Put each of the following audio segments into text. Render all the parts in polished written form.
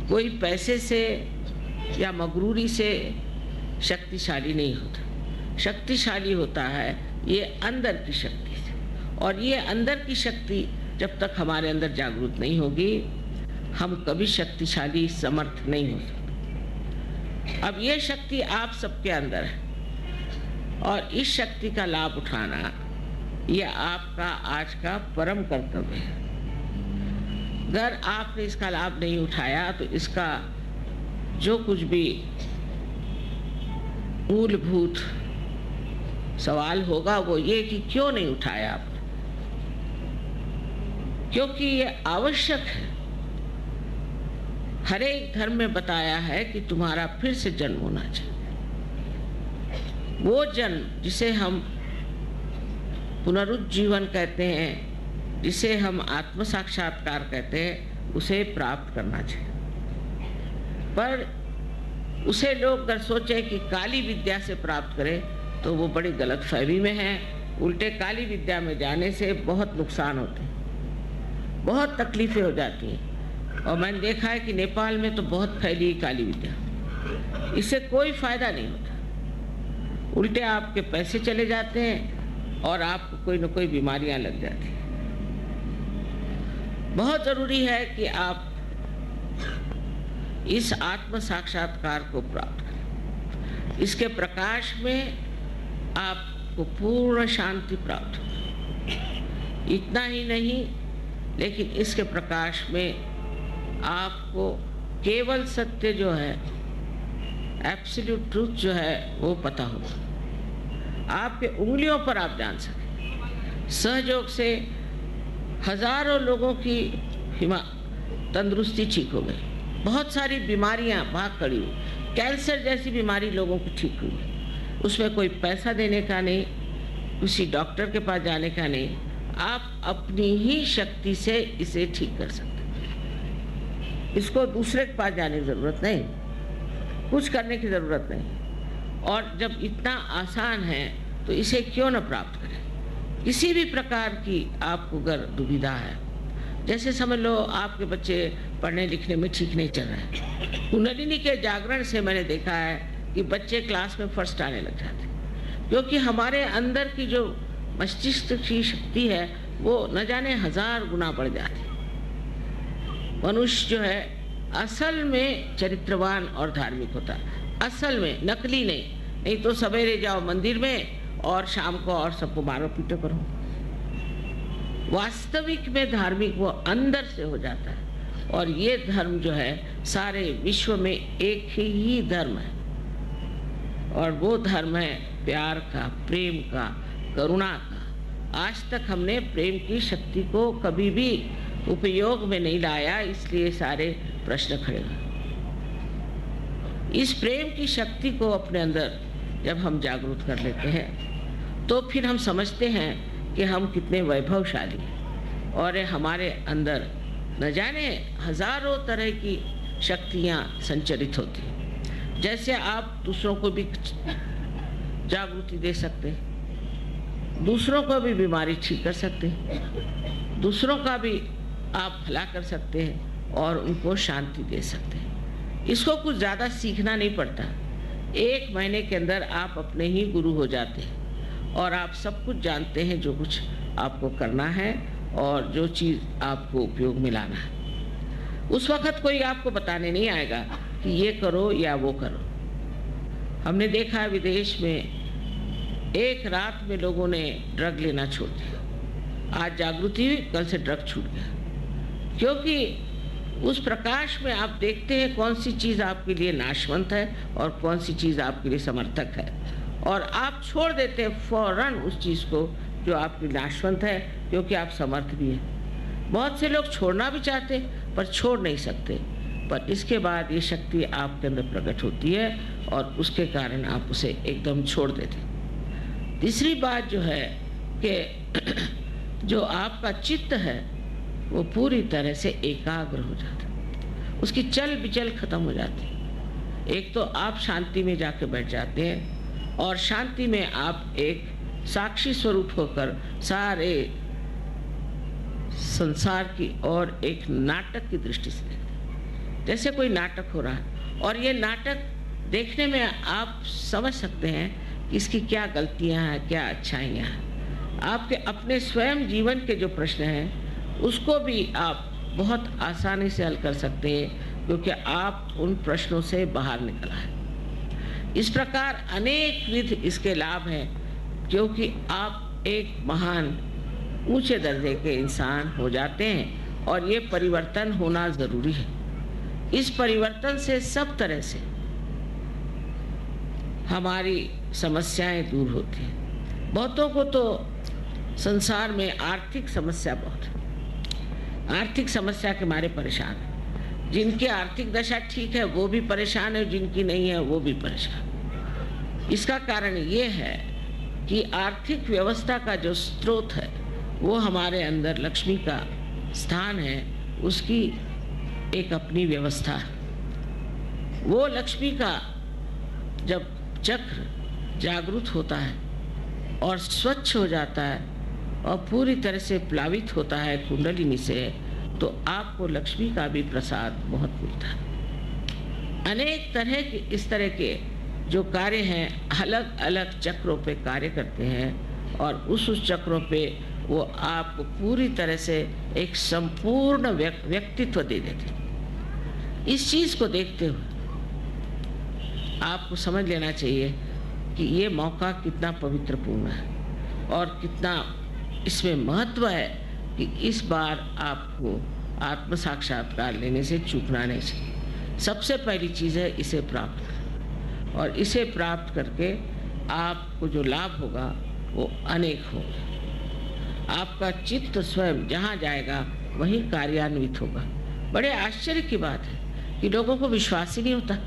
कोई पैसे से या मगरूरी से शक्तिशाली नहीं होता। शक्तिशाली होता है ये अंदर की शक्ति से, और ये अंदर की शक्ति जब तक हमारे अंदर जागृत नहीं होगी, हम कभी शक्तिशाली समर्थ नहीं हो सकते। अब ये शक्ति आप सबके अंदर है, और इस शक्ति का लाभ उठाना ये आपका आज का परम कर्तव्य है। अगर आपने इसका लाभ नहीं उठाया तो इसका जो कुछ भी मूलभूत सवाल होगा वो ये कि क्यों नहीं उठाया आपने, क्योंकि ये आवश्यक है। हर एक धर्म में बताया है कि तुम्हारा फिर से जन्म होना चाहिए। वो जन्म जिसे हम पुनरुज्जीवन कहते हैं, जिसे हम आत्म साक्षात्कार कहते हैं, उसे प्राप्त करना चाहिए। पर उसे लोग अगर सोचे कि काली विद्या से प्राप्त करें तो वो बड़ी गलतफहमी में है। उल्टे काली विद्या में जाने से बहुत नुकसान होते हैं, बहुत तकलीफें हो जाती हैं। और मैंने देखा है कि नेपाल में तो बहुत फैली काली विद्या, इससे कोई फायदा नहीं होता। उल्टे आपके पैसे चले जाते हैं और आपको कोई न कोई बीमारियां लग जाती हैं। बहुत ज़रूरी है कि आप इस आत्म साक्षात्कार को प्राप्त करें। इसके प्रकाश में आपको पूर्ण शांति प्राप्त हो। इतना ही नहीं, लेकिन इसके प्रकाश में आपको केवल सत्य जो है, एब्सोल्यूट ट्रूथ जो है, वो पता होगा। आपके उंगलियों पर आप जान सकें। सहयोग से हजारों लोगों की तंदुरुस्ती ठीक हो गई। बहुत सारी बीमारियां भाग खड़ी हुई। कैंसर जैसी बीमारी लोगों की ठीक हुई। उसमें कोई पैसा देने का नहीं, किसी डॉक्टर के पास जाने का नहीं। आप अपनी ही शक्ति से इसे ठीक कर सकते हैं। इसको दूसरे के पास जाने की ज़रूरत नहीं, कुछ करने की ज़रूरत नहीं। और जब इतना आसान है तो इसे क्यों न प्राप्त करें। किसी भी प्रकार की आपको अगर दुविधा है, जैसे समझ लो आपके बच्चे पढ़ने लिखने में ठीक नहीं चल रहे हैं, कुंडलिनी के जागरण से मैंने देखा है कि बच्चे क्लास में फर्स्ट आने लग जाते हैं, क्योंकि हमारे अंदर की जो मस्तिष्क की शक्ति है वो न जाने 1000 गुना बढ़ जाती है। मनुष्य जो है असल में चरित्रवान और धार्मिक होता है, असल में, नकली नहीं तो सवेरे जाओ मंदिर में और शाम को और सबको मारो पीटो करो। वास्तविक में धार्मिक वो अंदर से हो जाता है। और ये धर्म जो है सारे विश्व में एक ही धर्म है, और वो धर्म है प्यार का, प्रेम का, करुणा का। आज तक हमने प्रेम की शक्ति को कभी भी उपयोग में नहीं लाया, इसलिए सारे प्रश्न खड़े हुए। इस प्रेम की शक्ति को अपने अंदर जब हम जागरूक कर लेते हैं तो फिर हम समझते हैं कि हम कितने वैभवशाली हैं, और हमारे अंदर न जाने हजारों तरह की शक्तियाँ संचरित होती हैं। जैसे आप दूसरों को भी जागृति दे सकते हैं, दूसरों को भी बीमारी ठीक कर सकते हैं, दूसरों का भी आप भला कर सकते हैं और उनको शांति दे सकते हैं। इसको कुछ ज़्यादा सीखना नहीं पड़ता। 1 महीने के अंदर आप अपने ही गुरु हो जाते हैं और आप सब कुछ जानते हैं जो कुछ आपको करना है और जो चीज़ आपको उपयोग में लाना है। उस वक़्त कोई आपको बताने नहीं आएगा कि ये करो या वो करो। हमने देखा विदेश में 1 रात में लोगों ने ड्रग लेना छोड़ दिया। आज जागृति हुई, कल से ड्रग छूट गया, क्योंकि उस प्रकाश में आप देखते हैं कौन सी चीज़ आपके लिए नाशवंत है और कौन सी चीज़ आपके लिए समर्थक है, और आप छोड़ देते हैं फौरन उस चीज़ को जो आपकी नाशवंत है, क्योंकि आप समर्थ भी हैं। बहुत से लोग छोड़ना भी चाहते हैं पर छोड़ नहीं सकते, पर इसके बाद ये शक्ति आपके अंदर प्रकट होती है और उसके कारण आप उसे एकदम छोड़ देते हैं। तीसरी बात जो है कि जो आपका चित्त है वो पूरी तरह से एकाग्र हो जाता है, उसकी चल बिचल खत्म हो जाती है। एक तो आप शांति में जाके बैठ जाते हैं और शांति में आप एक साक्षी स्वरूप होकर सारे संसार की और एक नाटक की दृष्टि से देखते हैं। जैसे कोई नाटक हो रहा है, और ये नाटक देखने में आप समझ सकते हैं कि इसकी क्या गलतियां हैं, क्या अच्छाइयां हैं। आपके अपने स्वयं जीवन के जो प्रश्न हैं उसको भी आप बहुत आसानी से हल कर सकते हैं, क्योंकि आप उन प्रश्नों से बाहर निकल आए। इस प्रकार अनेक विध इसके लाभ हैं, क्योंकि आप एक महान ऊंचे दर्जे के इंसान हो जाते हैं, और ये परिवर्तन होना ज़रूरी है। इस परिवर्तन से सब तरह से हमारी समस्याएं दूर होती हैं। बहुतों को तो संसार में आर्थिक समस्या बहुत है, आर्थिक समस्या के मारे परेशान है। जिनकी आर्थिक दशा ठीक है वो भी परेशान है, जिनकी नहीं है वो भी परेशान। इसका कारण ये है कि आर्थिक व्यवस्था का जो स्रोत है वो हमारे अंदर लक्ष्मी का स्थान है, उसकी एक अपनी व्यवस्था है। वो लक्ष्मी का जब चक्र जागृत होता है और स्वच्छ हो जाता है और पूरी तरह से प्लावित होता है कुंडलिनी से, तो आपको लक्ष्मी का भी प्रसाद बहुत मिलता है। अनेक तरह के इस तरह के जो कार्य हैं अलग अलग चक्रों पे कार्य करते हैं, और उस चक्रों पे वो आपको पूरी तरह से एक संपूर्ण व्यक्तित्व दे देते हैं। इस चीज़ को देखते हुए आपको समझ लेना चाहिए कि ये मौका कितना पवित्रपूर्ण है और कितना इसमें महत्व है कि इस बार आपको आत्म साक्षात्कार लेने से चूकना नहीं चाहिए। सबसे पहली चीज़ है इसे प्राप्त करें, और इसे प्राप्त करके आपको जो लाभ होगा वो अनेक होगा। आपका चित्त स्वयं जहाँ जाएगा वहीं कार्यान्वित होगा। बड़े आश्चर्य की बात है कि लोगों को विश्वास ही नहीं होता,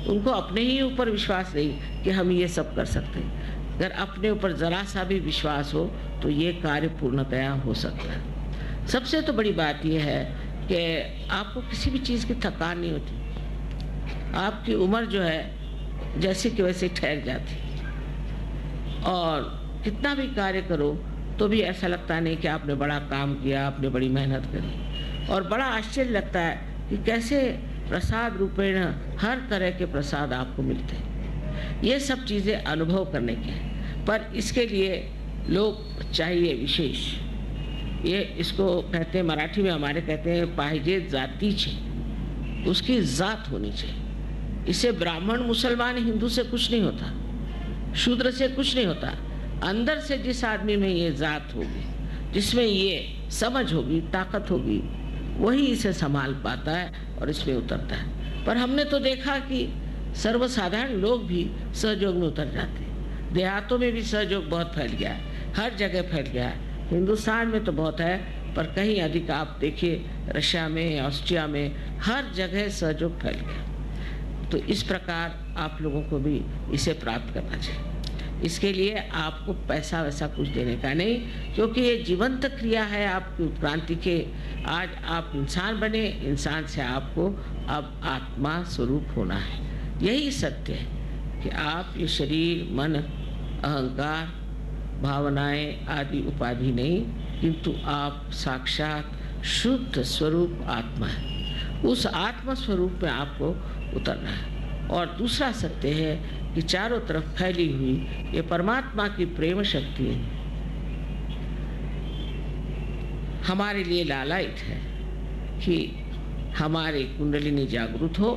उनको अपने ही ऊपर विश्वास नहीं कि हम ये सब कर सकते हैं। अगर अपने ऊपर ज़रा सा भी विश्वास हो तो ये कार्य पूर्णतया हो सकता है। सबसे तो बड़ी बात यह है कि आपको किसी भी चीज़ की थकान नहीं होती। आपकी उम्र जो है जैसे कि वैसे ठहर जाती, और कितना भी कार्य करो तो भी ऐसा लगता नहीं कि आपने बड़ा काम किया, आपने बड़ी मेहनत करी। और बड़ा आश्चर्य लगता है कि कैसे प्रसाद रूपेण हर तरह के प्रसाद आपको मिलते हैं। ये सब चीज़ें अनुभव करने की हैं, पर इसके लिए लोग चाहिए विशेष। ये इसको कहते हैं, मराठी में हमारे कहते हैं पाहिजे जातीचे, उसकी जात होनी चाहिए। इससे ब्राह्मण मुसलमान हिंदू से कुछ नहीं होता, शूद्र से कुछ नहीं होता। अंदर से जिस आदमी में ये जात होगी, जिसमें ये समझ होगी, ताकत होगी, वही इसे संभाल पाता है और इसमें उतरता है। पर हमने तो देखा कि सर्वसाधारण लोग भी सहयोग में उतर जाते हैं। देहातों में भी सहयोग बहुत फैल गया है, हर जगह फैल गया है। हिंदुस्तान में तो बहुत है, पर कहीं अधिक आप देखिए रशिया में, ऑस्ट्रिया में, हर जगह सहयोग फैल गया। तो इस प्रकार आप लोगों को भी इसे प्राप्त करना चाहिए। इसके लिए आपको पैसा वैसा कुछ देने का नहीं, क्योंकि ये जीवंत क्रिया है आपकी उत्क्रांति के। आज आप इंसान बने, इंसान से आपको अब आत्मा स्वरूप होना है। यही सत्य है कि आप ये शरीर, मन, अहंकार, भावनाएं आदि उपाधि नहीं, किंतु आप साक्षात शुद्ध स्वरूप आत्मा है। उस आत्मा स्वरूप में आपको उतरना है। और दूसरा सत्य है कि चारों तरफ फैली हुई ये परमात्मा की प्रेम शक्ति हमारे लिए लालायित है कि हमारी कुंडलिनी जागृत हो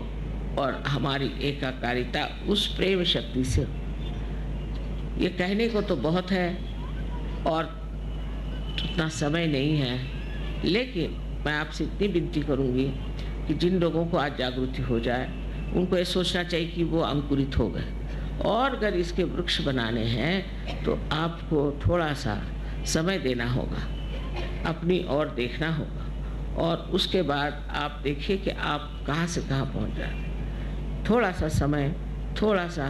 और हमारी एकाकारिता उस प्रेम शक्ति से हो। ये कहने को तो बहुत है और उतना समय नहीं है, लेकिन मैं आपसे इतनी विनती करूंगी कि जिन लोगों को आज जागृति हो जाए उनको ये सोचना चाहिए कि वो अंकुरित हो गए, और अगर इसके वृक्ष बनाने हैं तो आपको थोड़ा सा समय देना होगा, अपनी ओर देखना होगा, और उसके बाद आप देखिए कि आप कहाँ से कहाँ पहुँच जाते हैं। थोड़ा सा समय, थोड़ा सा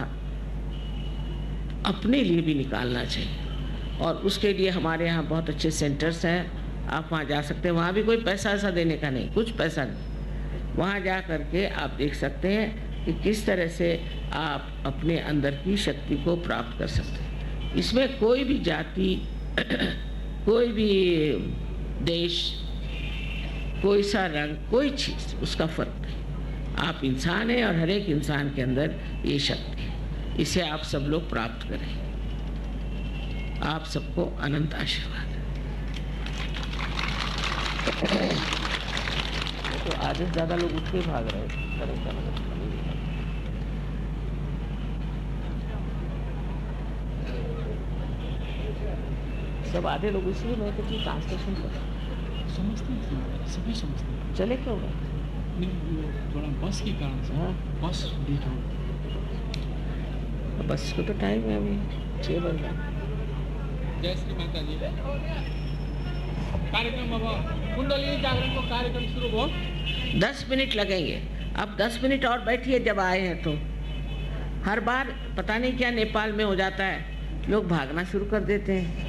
अपने लिए भी निकालना चाहिए, और उसके लिए हमारे यहाँ बहुत अच्छे सेंटर्स हैं, आप वहाँ जा सकते हैं। वहाँ भी कोई पैसा ऐसा देने का नहीं, कुछ पैसा नहीं। वहाँ जा करके आप देख सकते हैं कि किस तरह से आप अपने अंदर की शक्ति को प्राप्त कर सकते हैं। इसमें कोई भी जाति, कोई भी देश, कोई सा रंग, कोई चीज़, उसका फर्क नहीं। आप इंसान हैं और हर एक इंसान के अंदर ये शक्ति है। इसे आप सब लोग प्राप्त करें। आप सबको अनंत आशीर्वाद। तो आधे से ज़्यादा लोग उठ के भाग रहे थे। सब आधे लोग इसलिए मैं कहती ट्रांसलेशन कर समझते हैं, सभी समझते हैं। चले क्यों गए? नहीं, थोड़ा बस के कारण से। हाँ। बस लेट हो। बस को तो टाइम है अभी 6 बज रहा। जय श्री माता जी। कार्यक्रम अब कुंडली जागरण को कार्यक्रम शुरू हो। 10 मिनट लगेंगे। अब 10 मिनट और बैठिए। जब आए हैं तो हर बार पता नहीं क्या नेपाल में हो जाता है, लोग भागना शुरू कर देते हैं।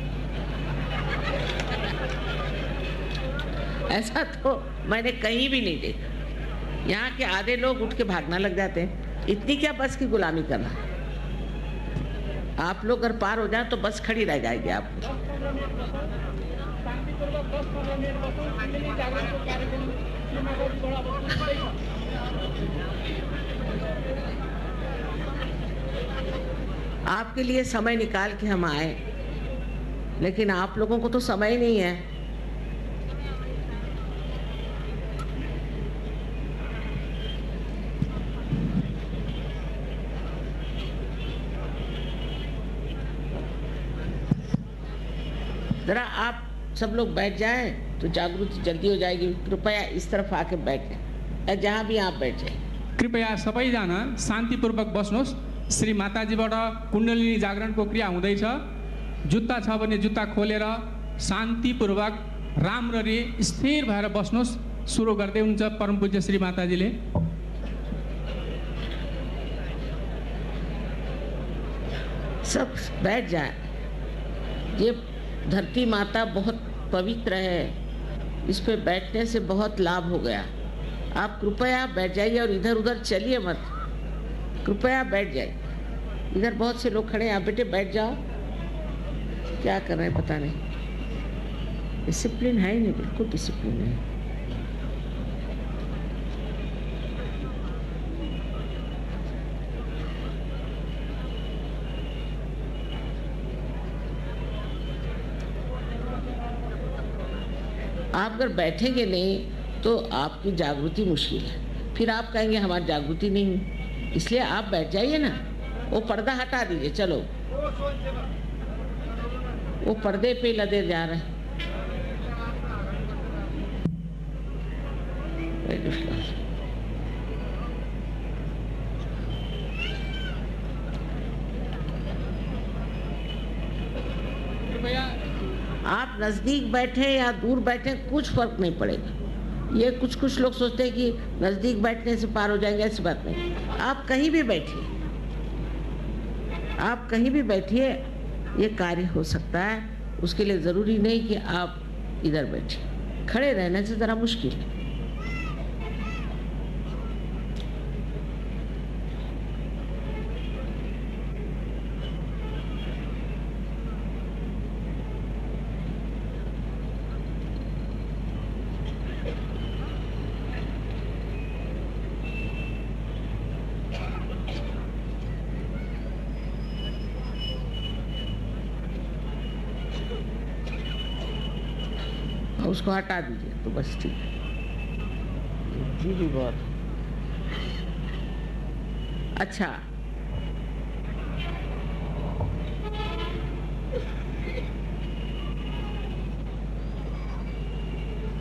ऐसा तो मैंने कहीं भी नहीं देखा। यहाँ के आधे लोग उठ के भागना लग जाते हैं। इतनी क्या बस की गुलामी करना। आप लोग अगर पार हो जाए तो बस खड़ी रह जाएगी। आप आपके लिए समय निकाल के हम आए, लेकिन आप लोगों को तो समय ही नहीं है। जरा आप सब लोग बैठ जाएं तो जागृति जल्दी हो जाएगी। कृपया इस तरफ आके बैठें, जहाँ भी आप बैठे। कृपया सबैजना शान्तिपूर्वक बस्नुहोस्। श्री माताजीबाट कुण्डलिनी जागरणको क्रिया हुँदैछ। जुत्ता छ भने जुत्ता खोलेर शान्तिपूर्वक राम्ररी स्थिर भएर बस्नुहोस्। सुरु गर्दै हुनुहुन्छ परम पूज्य श्री माताजीले। सब बैठ जाए। ये धरती माता बहुत पवित्र है, इस पे बैठने से बहुत लाभ हो गया। आप कृपया बैठ जाइए और इधर उधर चलिए मत। कृपया बैठ जाइए। इधर बहुत से लोग खड़े हैं, आप बेटे बैठ जाओ। क्या कर रहे हैं पता नहीं। डिसिप्लिन है ही नहीं, बिल्कुल डिसिप्लिन है। आप अगर बैठेंगे नहीं तो आपकी जागृति मुश्किल है। फिर आप कहेंगे हमारी जागृति नहीं हुई। इसलिए आप बैठ जाइए ना। वो पर्दा हटा दीजिए। चलो, वो पर्दे पे लदे जा रहे हैं। आप नज़दीक बैठे या दूर बैठे कुछ फर्क नहीं पड़ेगा। ये कुछ लोग सोचते हैं कि नज़दीक बैठने से पार हो जाएंगे, ऐसी बात नहीं। आप कहीं भी बैठिए, आप कहीं भी बैठिए, ये कार्य हो सकता है। उसके लिए ज़रूरी नहीं कि आप इधर बैठिए। खड़े रहने से ज़रा मुश्किल है। उसको हटा दीजिए तो बस ठीक है। जी भी बहुत अच्छा।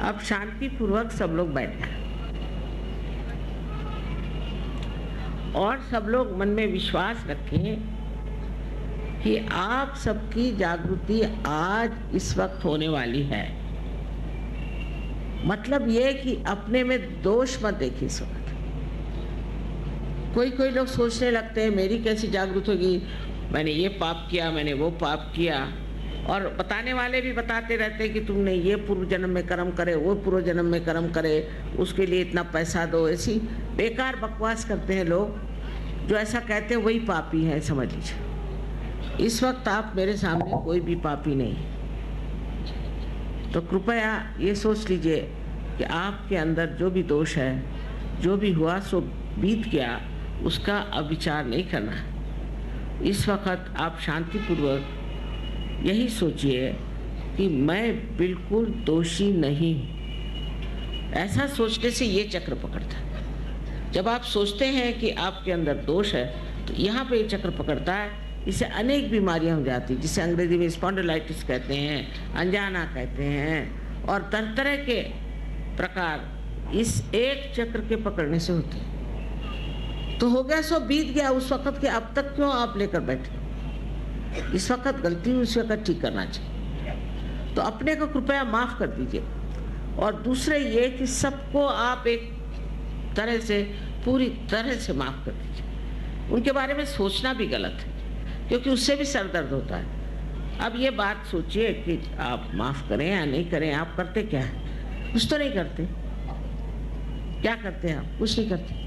अब शांति पूर्वक सब लोग बैठ जाए और सब लोग मन में विश्वास रखें कि आप सबकी जागृति आज इस वक्त होने वाली है। मतलब ये कि अपने में दोष मत देखिए इस वक्त। कोई लोग सोचने लगते हैं मेरी कैसी जागृत होगी, मैंने ये पाप किया, मैंने वो पाप किया। और बताने वाले भी बताते रहते हैं कि तुमने ये पूर्व जन्म में कर्म करे, वो पूर्व जन्म में कर्म करे, उसके लिए इतना पैसा दो। ऐसी बेकार बकवास करते हैं लोग। जो ऐसा कहते हैं वही पापी है, समझ लीजिए। इस वक्त आप मेरे सामने कोई भी पापी नहीं। तो कृपया ये सोच लीजिए कि आपके अंदर जो भी दोष है, जो भी हुआ सो बीत गया उसका अब विचार नहीं करना है। इस वक्त आप शांतिपूर्वक यही सोचिए कि मैं बिल्कुल दोषी नहीं हूँ। ऐसा सोचने से ये चक्र पकड़ता है। जब आप सोचते हैं कि आपके अंदर दोष है तो यहाँ पे ये चक्र पकड़ता है, इससे अनेक बीमारियाँ हो जाती हैं, जिसे अंग्रेजी में स्पॉन्डिलाइटिस कहते हैं, अंजाना कहते हैं, और तरह तरह के प्रकार इस एक चक्र के पकड़ने से होते हैं। तो हो गया सो बीत गया उस वक्त के, अब तक क्यों आप लेकर बैठे? इस वक्त गलती हुई, उस वक्त ठीक करना चाहिए। तो अपने को कृपया माफ़ कर दीजिए। और दूसरे ये कि सबको आप एक तरह से, पूरी तरह से माफ़ कर दीजिए। उनके बारे में सोचना भी गलत है, क्योंकि उससे भी सर दर्द होता है। अब ये बात सोचिए कि आप माफ़ करें या नहीं करें, आप करते क्या है? कुछ तो नहीं करते। क्या करते हैं आप? कुछ नहीं करते।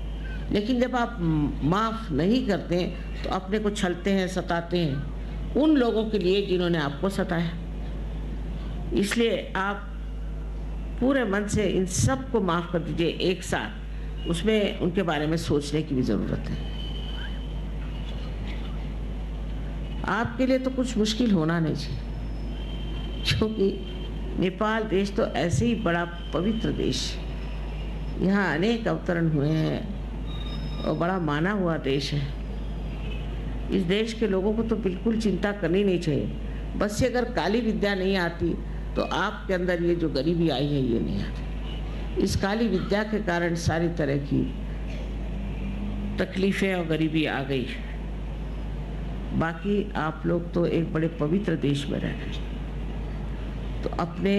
लेकिन जब आप माफ़ नहीं करते तो अपने को छलते हैं, सताते हैं उन लोगों के लिए जिन्होंने आपको सताया। इसलिए आप पूरे मन से इन सब को माफ़ कर दीजिए एक साथ। उसमें उनके बारे में सोचने की भी ज़रूरत है। आपके लिए तो कुछ मुश्किल होना नहीं चाहिए, क्योंकि नेपाल देश तो ऐसे ही बड़ा पवित्र देश, यहाँ अनेक अवतरण हुए हैं और बड़ा माना हुआ देश है। इस देश के लोगों को तो बिल्कुल चिंता करनी नहीं चाहिए। बस से अगर काली विद्या नहीं आती तो आपके अंदर ये जो गरीबी आई है ये नहीं आती। इस काली विद्या के कारण सारी तरह की तकलीफ़ें और गरीबी आ गई। बाकी आप लोग तो एक बड़े पवित्र देश में रह रहे हैं। तो अपने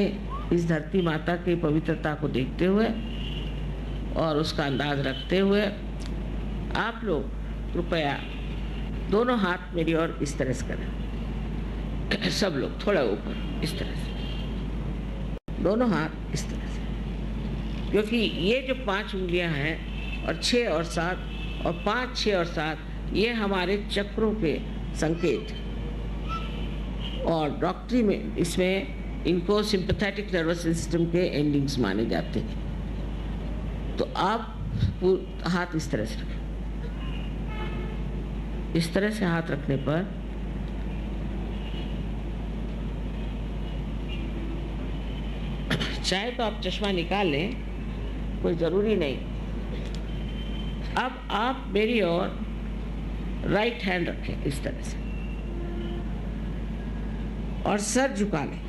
इस धरती माता की पवित्रता को देखते हुए और उसका अंदाज रखते हुए आप लोग कृपया दोनों हाथ मेरी ओर इस तरह से करें। सब लोग थोड़ा ऊपर इस तरह से, दोनों हाथ इस तरह से, क्योंकि ये जो 5 उंगलियां हैं और 6 और 7 और 5, 6 और 7 ये हमारे चक्रों के संकेत हैं। और डॉक्टरी में इसमें इनको सिंपैथेटिक नर्वस सिस्टम के एंडिंग्स माने जाते हैं। तो आप हाथ इस तरह से रखें। इस तरह से हाथ रखने पर चाहे तो आप चश्मा निकाल लें, कोई ज़रूरी नहीं। अब आप मेरी ओर राइट हैंड रखें इस तरह से और सर झुका लें।